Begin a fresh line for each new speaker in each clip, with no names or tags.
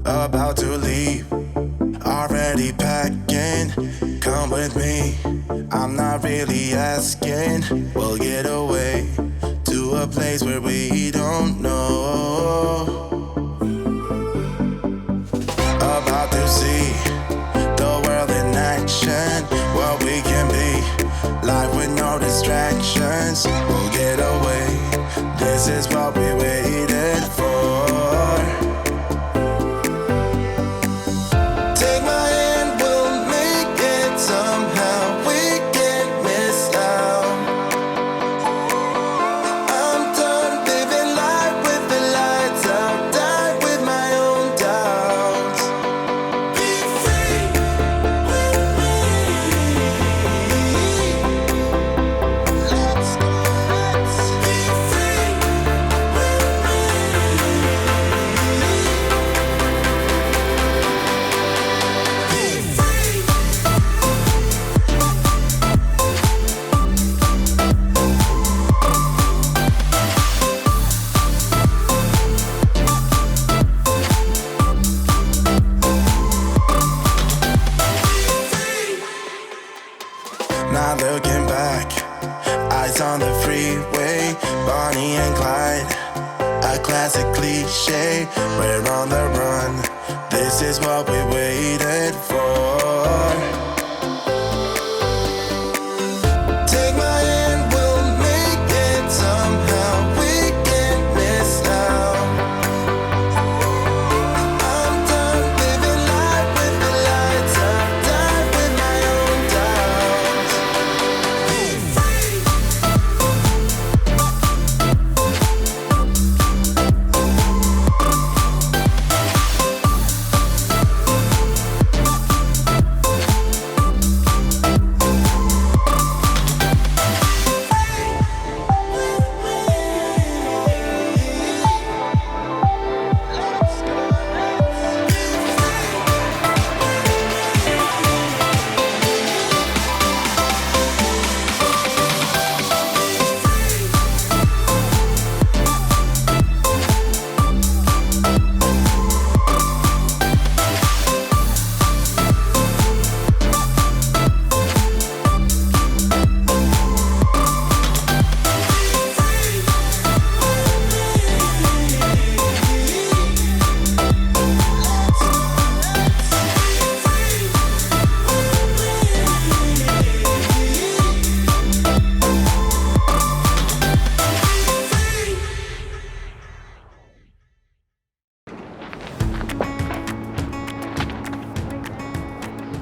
about to leave, already packing. Come with me, I'm not really asking. We'll get away to a place where we don't know. About to see the world in action, what we can be, life with no distractions. We'll get away, this is what we waited for. Take my hand, we'll make it somehow. We can't miss out. I'm done living life with the lights out. Die with my own doubts. Be free with me. Let's go, let's be free with Not looking back, eyes on the freeway, Bonnie and Clyde, a classic cliche. We're on the run, this is what we waited for. Take my hand, we'll make it somehow. We can't miss out. I'm done living life with the lights out. Die with my own doubts. Be free.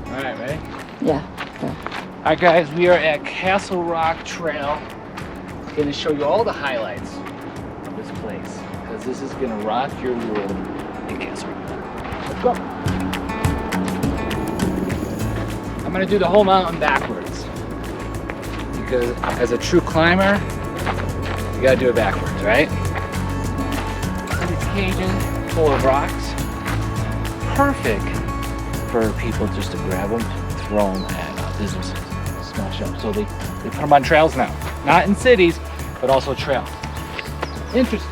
All right, ready?
Yeah.
All right, guys, we are at Castle Rock Trail. Going to show you all the highlights of this place because this is going to rock your world in Castle Rock. Let's go. I'm going to do the whole mountain backwards because as a true climber, you got to do it backwards, right? And it's Cajun, full of rocks. Perfect for people just to grab them, throw them at businesses, smash up. So they put them on trails now. Not in cities, but also trails. Interesting.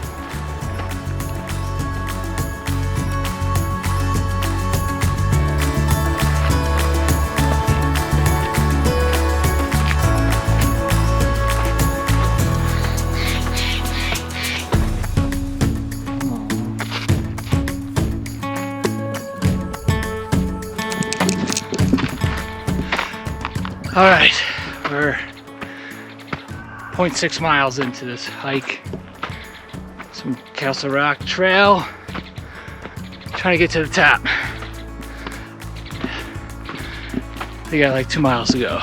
All right, we're 0.6 miles into this hike. Some Castle Rock Trail. Trying to get to the top. We got like 2 miles to go.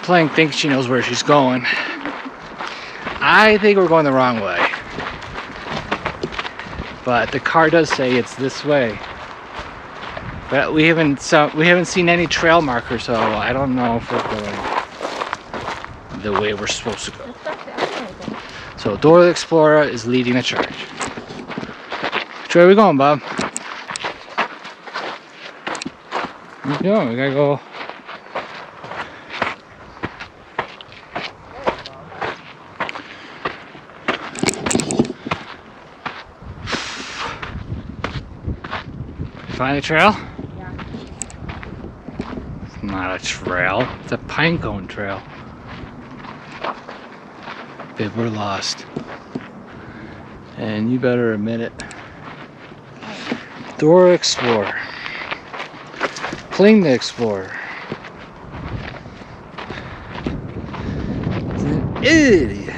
playing thinks she knows where she's going. I think we're going the wrong way. But the car does say it's this way. But we haven't seen any trail markers, so I don't know if we're going the way we're supposed to go. So Dora the Explorer is leading the charge. Which way are we going, Bob? Where we going? We gotta go. Find the trail?
Yeah.
It's not a trail. It's a pine cone trail. Babe, we're lost. And you better admit it. Dora Explorer. Pling the Explorer. It's an idiot.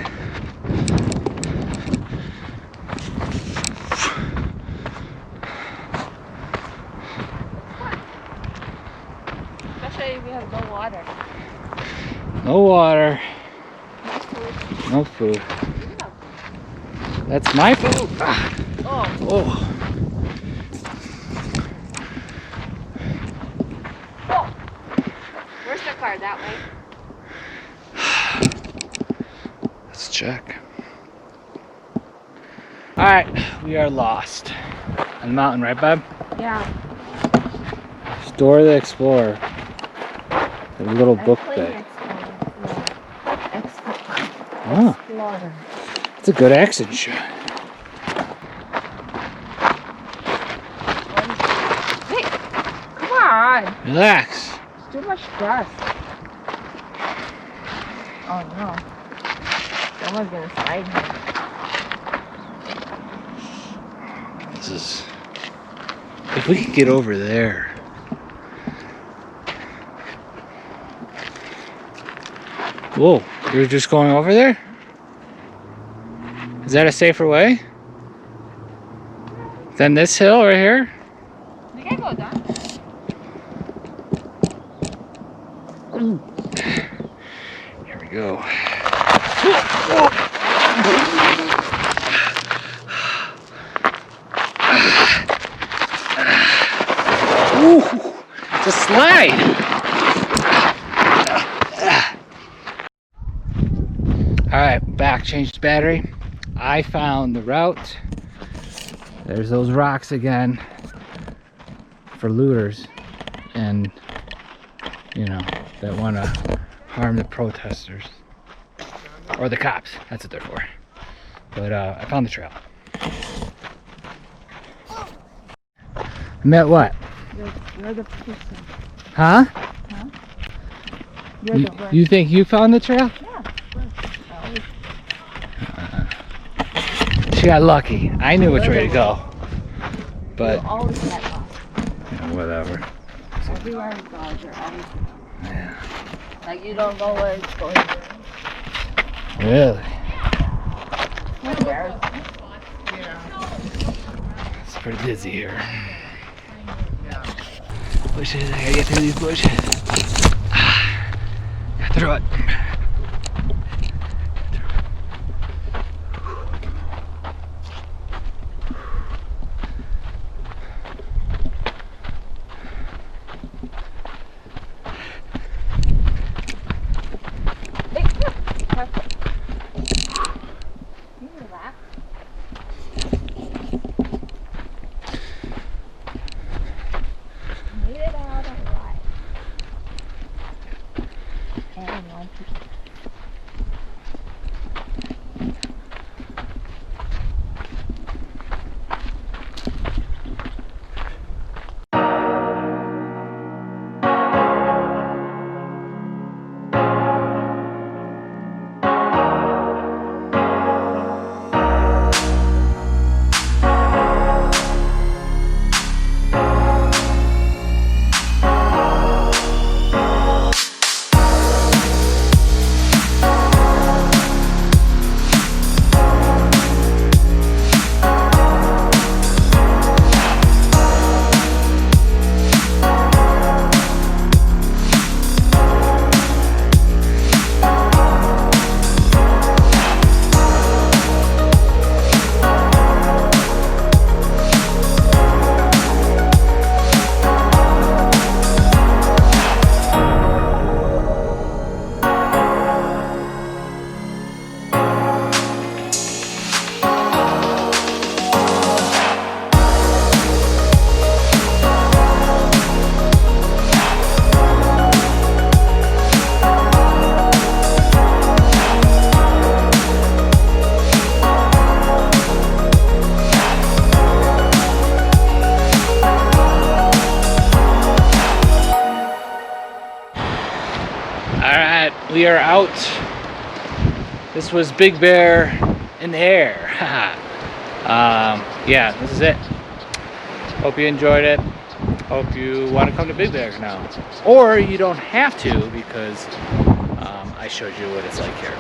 Especially if we have no water.
No water.
No food.
No food. That's my food. Ah.
Oh.
Oh.
Where's the car? That way?
Let's check. Alright, we are lost. On the mountain, right, Bob?
Yeah.
It's Dora the Explorer. The little book bag. Oh,
Explorer.
it's a good accent shot.
Wait, come on.
Relax.
It's too much dust. Oh no. Someone's gonna slide here.
This is... If we could get over there. Whoa, you're just going over there? Is that a safer way than this hill right here?
We can go down.
Here we go. Ooh, it's a slide. All right, back, changed battery. I found the route. There's those rocks again for looters and, you know, that want to harm the protesters or the cops. That's what they're for. But I found the trail. Met what?
You're the person.
Huh?
You're the one.
You think you found the trail?
Yeah, of course.
She got lucky. I knew which way to go. But
You always get lost.
yeah, whatever.
Everywhere you go, you're always
Yeah.
like you don't know where it's going.
Really?
Weberz.
It's pretty dizzy here. Bushes, I gotta get through these bushes. Got through it.
Hey, careful. Can you relax? Made it out alright. And 1, 2, 3.
we are out. This was Big Bear in the air. Yeah, this is it. Hope you enjoyed it. Hope you want to come to Big Bear now. Or you don't have to, because I showed you what it's like here.